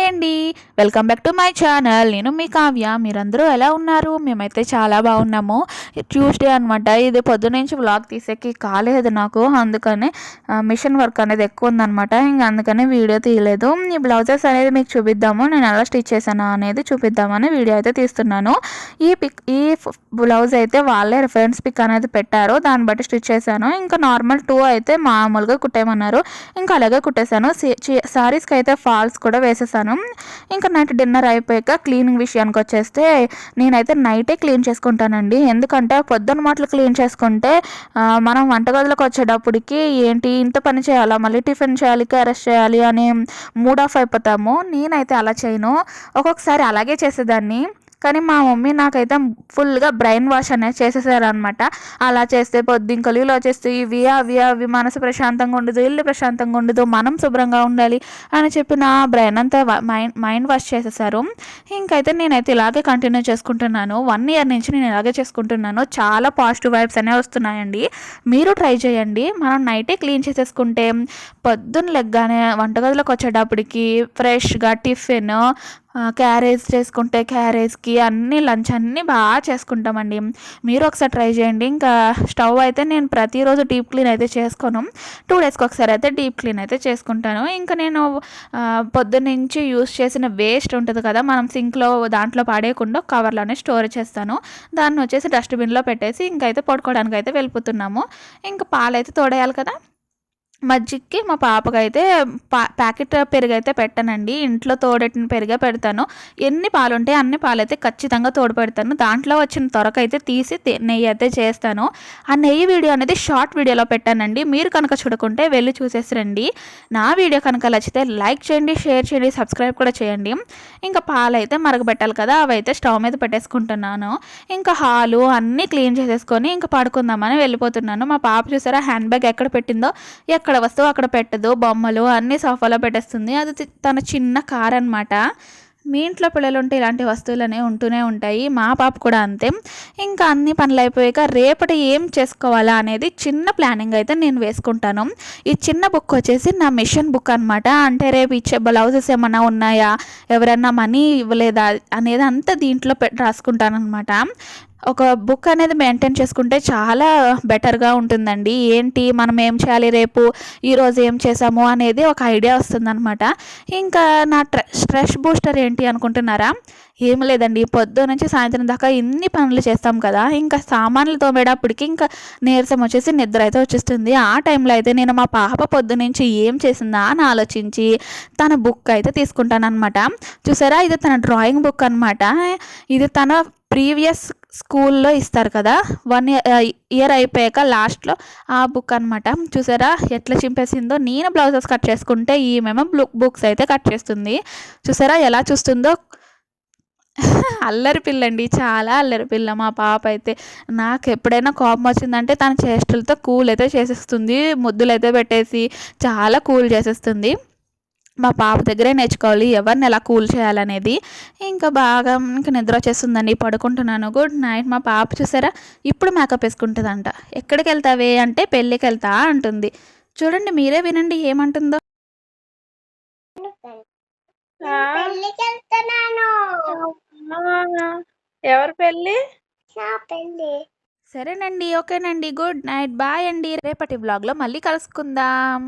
అండి. Welcome back to my channel. నేను మీ కావ్య. మీరందరూ ఎలా ఉన్నారు? మేమైతే చాలా బాగున్నాము. ట్యూస్డే అనమాట. ఇది పొద్దునుంచి వ్లాగ్ తీసేకి కాలేదు నాకు. అందుకని మిషన్ వర్క్ అనేది ఎక్కువ ఉందనమాట. ఇంక అందుకని వీడియో తీయలేదు. ఈ బ్లౌజెస్ అనేది మీకు చూపిద్దాము, నేను ఎలా స్టిచ్ చేశాను అనేది చూపిద్దామని వీడియో అయితే తీస్తున్నాను. ఈ బ్లౌజ్ అయితే వాళ్ళే రిఫరెన్స్ పిక్ అనేది పెట్టారు, దాన్ని బట్టి స్టిచ్ చేశాను. ఇంకా నార్మల్ 2 అయితే మామూలుగా కుట్టేయమన్నారు, ఇంకా అలాగే కుట్టేశాను. శారీస్కి అయితే ఫాల్స్ కూడా వేసేసాను. ఇంకా నైట్ డిన్నర్ అయిపోయాక క్లీనింగ్ విషయానికి వచ్చేస్తే నేనైతే నైటే క్లీన్ చేసుకుంటానండి. ఎందుకంటే పొద్దున్న మాటలు క్లీన్ చేసుకుంటే మనం వంటగదిలోకి వచ్చేటప్పటికి ఏంటి ఇంత పని చేయాలా, మళ్ళీ టిఫిన్ చేయాలి, క్యారెస్ చేయాలి అని మూడ్ ఆఫ్ అయిపోతాము. నేనైతే అలా చేయను, ఒక్కొక్కసారి అలాగే చేసేదాన్ని. కానీ మా మమ్మీ నాకైతే ఫుల్గా బ్రెయిన్ వాష్ అనేది చేసేసారనమాట. అలా చేస్తే పొద్దుంకలు ఇలా చేస్తే ఇవి అవి అవి మనసు ప్రశాంతంగా ఉండదు, ఇల్లు ప్రశాంతంగా ఉండదు, మనం శుభ్రంగా ఉండాలి అని చెప్పి నా బ్రెయిన్ అంతా మైండ్ వాష్ చేసేసారు. ఇంకైతే నేనైతే ఇలాగే కంటిన్యూ చేసుకుంటున్నాను. 1 ఇయర్ నుంచి నేను ఇలాగే చేసుకుంటున్నాను. చాలా పాజిటివ్ వైబ్స్ అనేవి వస్తున్నాయండి. మీరు ట్రై చేయండి. మనం నైటే క్లీన్ చేసేసుకుంటే పొద్దున్న లెగ్గానే వంటగదిలోకి వచ్చేటప్పటికి ఫ్రెష్గా టిఫిన్, క్యారేజ్ చేసుకుంటే క్యారేజ్కి అన్నీ లంచ్ అన్నీ బాగా చేసుకుంటామండి. మీరు ఒకసారి ట్రై చేయండి. ఇంకా స్టవ్ అయితే నేను ప్రతిరోజు డీప్ క్లీన్ అయితే చేసుకోను, 2 డేస్కి ఒకసారి అయితే డీప్ క్లీన్ అయితే చేసుకుంటాను. ఇంకా నేను పొద్దున్నుంచి యూస్ చేసిన వేస్ట్ ఉంటుంది కదా, మనం సింక్లో దాంట్లో పడేయకుండా కవర్లోనే స్టోర్ చేస్తాను. దాన్ని వచ్చేసి డస్ట్బిన్లో పెట్టేసి ఇంకైతే పడుకోవడానికి అయితే వెళ్ళిపోతున్నాము. ఇంకా పాలైతే తోడేయాలి కదా. మజ్జిగకి మా పాపకైతే ప్యాకెట్ పెరుగు అయితే పెట్టానండి. ఇంట్లో తోడెట్టిన పెరుగే పెడతాను. ఎన్ని పాలు ఉంటాయి అన్ని పాలైతే ఖచ్చితంగా తోడు పెడతాను. దాంట్లో వచ్చిన తొరకైతే తీసి నెయ్యి అయితే చేస్తాను. ఆ నెయ్యి వీడియో అనేది షార్ట్ వీడియోలో పెట్టానండి. మీరు కనుక చూడకుంటే వెళ్ళి చూసేసి రండి. నా వీడియో కనుక నచ్చితే లైక్ చేయండి, షేర్ చేయండి, సబ్స్క్రైబ్ కూడా చేయండి. ఇంకా పాలైతే మరగబెట్టాలి కదా, అవైతే స్టవ్ మీద పెట్టేసుకుంటున్నాను. ఇంకా హాలు అన్నీ క్లీన్ చేసేసుకొని ఇంకా పడుకుందామని వెళ్ళిపోతున్నాను. మా పాప చూసారా హ్యాండ్ బ్యాగ్ ఎక్కడ పెట్టిందో, ఎక్కడ వస్తువు అక్కడ పెట్టదు, బొమ్మలు అన్నీ సోఫాలో పెట్టేస్తుంది. అది తన చిన్న కార్ అనమాట. మీ ఇంట్లో పిల్లలు ఉంటే ఇలాంటి వస్తువులు అనేవి ఉంటూనే ఉంటాయి. మా పాప కూడా అంతే. ఇంకా అన్ని పనులు అయిపోయాక రేపటి ఏం చేసుకోవాలా అనేది చిన్న ప్లానింగ్ అయితే నేను వేసుకుంటాను. ఈ చిన్న బుక్ వచ్చేసి నా మిషన్ బుక్ అనమాట. అంటే రేపు ఇచ్చే బ్లౌజెస్ ఏమన్నా ఉన్నాయా, ఎవరన్నా మనీ ఇవ్వలేదా అనేది అంతా దీంట్లో రాసుకుంటాను అనమాట. ఒక బుక్ అనేది మెయింటైన్ చేసుకుంటే చాలా బెటర్గా ఉంటుందండి. ఏంటి మనం ఏం చేయాలి, రేపు ఈరోజు ఏం చేసాము అనేది ఒక ఐడియా వస్తుందన్నమాట. ఇంకా నా స్ట్రెస్ బూస్టర్ ఏంటి అనుకుంటున్నారా? ఏం లేదండి, పొద్దు నుంచి సాయంత్రం దాకా ఇన్ని పనులు చేస్తాం కదా, ఇంకా సామాన్లు తోమేటప్పటికి ఇంకా నీరసం వచ్చేసి నిద్ర అయితే వచ్చేస్తుంది. ఆ టైంలో అయితే నేను మా పాప పొద్దు నుంచి ఏం చేసిందా అని ఆలోచించి తన బుక్ అయితే తీసుకుంటానమాట. చూసారా, ఇది తన డ్రాయింగ్ బుక్ అనమాట. ఇది తన ప్రీవియస్ స్కూల్లో ఇస్తారు కదా, 1 ఇయర్ అయిపోయాక లాస్ట్లో ఆ బుక్ అనమాట. చూసారా ఎట్లా చింపేసిందో. నేను బ్లౌజెస్ కట్ చేసుకుంటే ఈమెమో బుక్స్ అయితే కట్ చేస్తుంది. చూసారా ఎలా చూస్తుందో. అల్లరి పిల్లండి, చాలా అల్లరి పిల్ల మా పాప అయితే. నాకు ఎప్పుడైనా కోపం వచ్చిందంటే తన చేష్టలతో కూల్ అయితే చేసేస్తుంది, ముద్దులు అయితే పెట్టేసి చాలా కూల్ చేసేస్తుంది. మా పాప దగ్గరే నేర్చుకోవాలి ఎవరిని ఎలా కూల్ చేయాలనేది. ఇంకా బాగా ఇంకా నిద్ర వచ్చేస్తుందండి, పడుకుంటున్నాను. Good night. మా పాప చూసారా ఇప్పుడు మేకప్ వేసుకుంటుందంట. ఎక్కడికి వెళ్తావే అంటే పెళ్ళికి వెళ్తా అంటుంది. చూడండి, మీరే వినండి ఏమంటుందో. ఎవరి పెళ్ళి? సరేనండి, ఓకేనండి, గుడ్ నైట్, బాయ్ అండి. రేపటి వ్లాగ్లో మళ్ళీ కలుసుకుందాం.